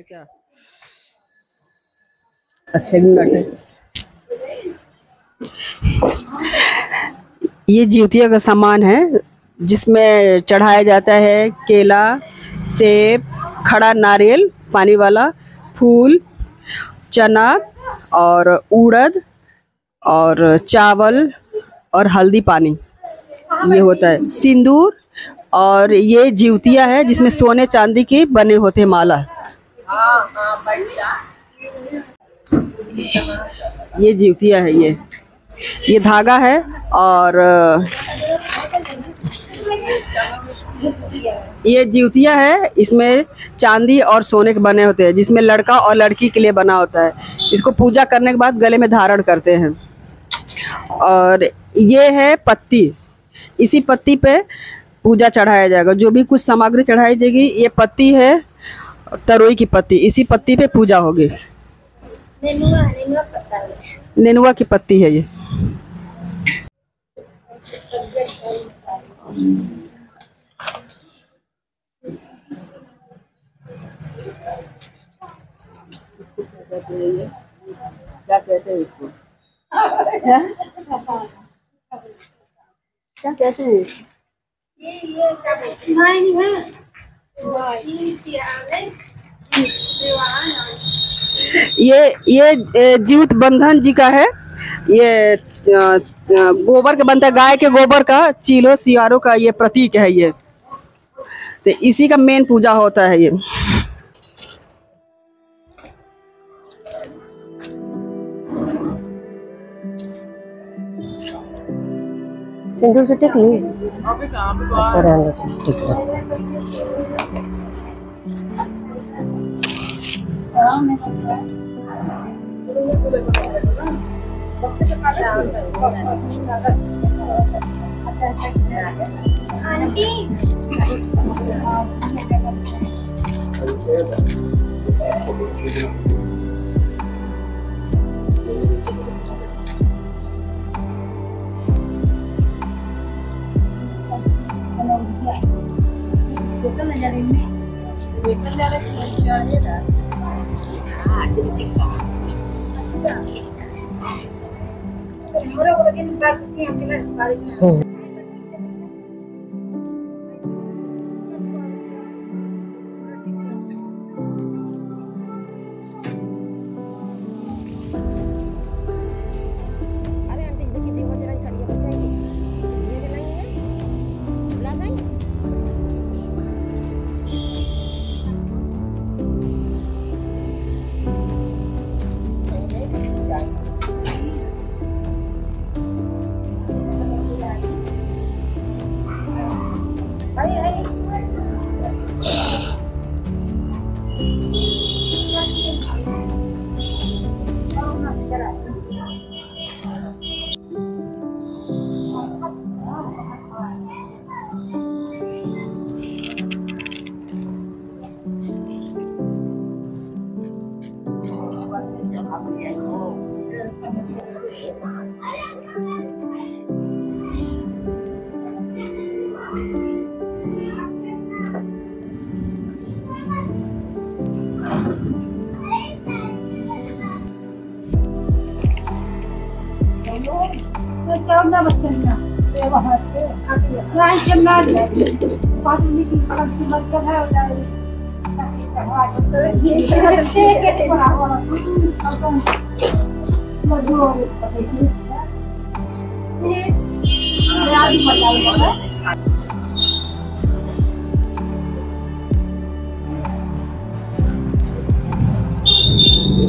क्या? अच्छा मिनट है। ये जिउतिया का सामान है जिसमें चढ़ाया जाता है केला, सेब, खड़ा नारियल पानी वाला, फूल, चना और उड़द और चावल और हल्दी पानी, ये होता है सिंदूर। और ये जिउतिया है जिसमें सोने चांदी के बने होते हैं माला। ये जिउतिया है, ये धागा है। और ये जिउतिया है, इसमें चांदी और सोने के बने होते हैं, जिसमें लड़का और लड़की के लिए बना होता है। इसको पूजा करने के बाद गले में धारण करते हैं। और ये है पत्ती, इसी पत्ती पे पूजा चढ़ाया जाएगा। जो भी कुछ सामग्री चढ़ाई जाएगी, ये पत्ती है तरोई की पत्ती, इसी पत्ती पे पूजा होगी। नेनुआ की पत्ती है ये। क्या कहते हैं इसको? क्या कहते हैं? ये जीवित बंधन जी का है। ये गोबर के बनता है, गाय के गोबर का, चीलो सियारों का ये प्रतीक है। ये तो इसी का मेन पूजा होता है। ये सिंदूर से टिक ली। अच्छा रहने से टिक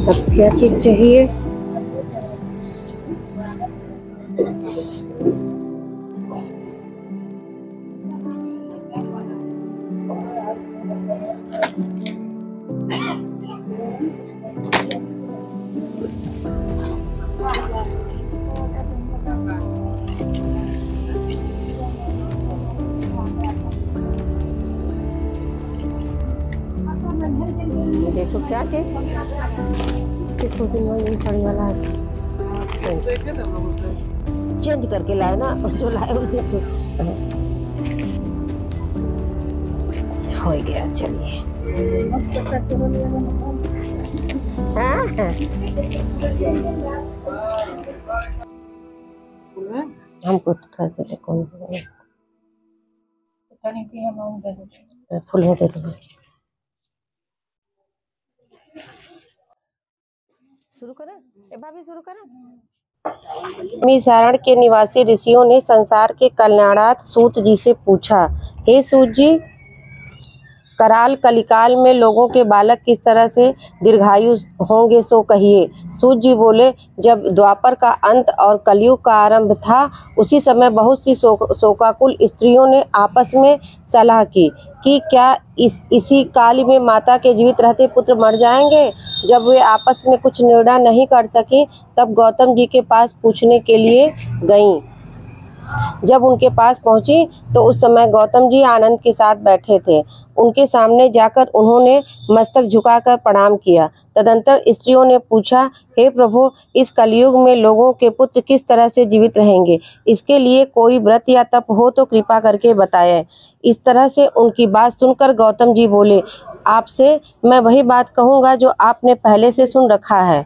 अब क्या चीज चाहिए? देखो क्या देखो दिन में साड़ी वाला चेंज करके लाए ना, उस जो लाए हो गया। चलिए हमको थोड़ा सा कौन फुल होते थे। शुरू करें? भाभी शुरू करें? मिसारण के निवासी ऋषियों ने संसार के कल्याणार्थ सूत जी से पूछा, हे सूत जी, कराल कलिकाल में लोगों के बालक किस तरह से दीर्घायु होंगे सो कहिए। सूत जी बोले, जब द्वापर का अंत और कलयुग का आरंभ था, उसी समय बहुत सी शोकाकुल स्त्रियों ने आपस में सलाह की कि क्या इसी काल में माता के जीवित रहते पुत्र मर जाएंगे। जब वे आपस में कुछ निर्णय नहीं कर सकी, तब गौतम जी के पास पूछने के लिए गईं। जब उनके पास पहुंची तो उस समय गौतम जी आनंद के साथ बैठे थे। उनके सामने जाकर उन्होंने मस्तक झुकाकर प्रणाम किया। तदंतर स्त्रियों ने पूछा, हे प्रभु, इस कलयुग में लोगों के पुत्र किस तरह से जीवित रहेंगे? इसके लिए कोई व्रत या तप हो तो कृपा करके बताएं। इस तरह से उनकी बात सुनकर गौतम जी बोले, आपसे मैं वही बात कहूँगा जो आपने पहले से सुन रखा है।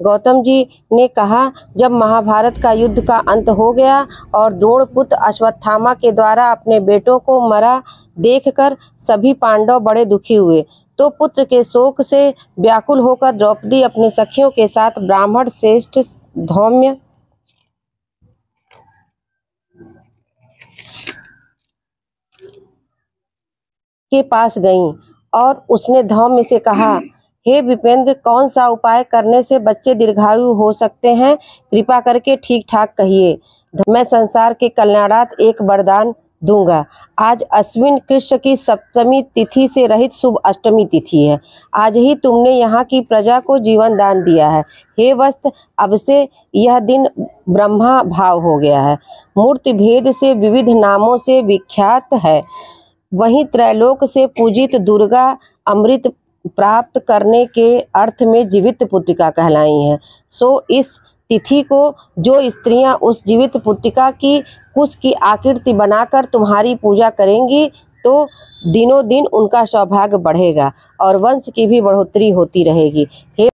गौतम जी ने कहा, जब महाभारत का युद्ध का अंत हो गया और द्रोण पुत्र अश्वत्थामा के द्वारा अपने बेटों को मरा देखकर सभी पांडव बड़े दुखी हुए, तो पुत्र के शोक से व्याकुल होकर द्रौपदी अपनी सखियों के साथ ब्राह्मण श्रेष्ठ धौम्य के पास गईं और उसने धौम्य से कहा, हे विपेंद्र, कौन सा उपाय करने से बच्चे दीर्घायु हो सकते हैं? कृपा करके ठीक ठाक कहिए। मैं संसार के कल्याणार्थ एक वरदान दूंगा। आज अश्विन कृष्ण की सप्तमी तिथि से रहित शुभ अष्टमी तिथि है। आज ही तुमने यहाँ की प्रजा को जीवन दान दिया है। हे वत्स, अब से यह दिन ब्रह्मा भाव हो गया है। मूर्ति भेद से विविध नामों से विख्यात है। वहीं त्रैलोक से पूजित दुर्गा अमृत प्राप्त करने के अर्थ में जीवित पुत्रिका कहलाई है। सो इस तिथि को जो स्त्रियां उस जीवित पुत्रिका की कुश की आकृति बनाकर तुम्हारी पूजा करेंगी, तो दिनों दिन उनका सौभाग्य बढ़ेगा और वंश की भी बढ़ोतरी होती रहेगी। हे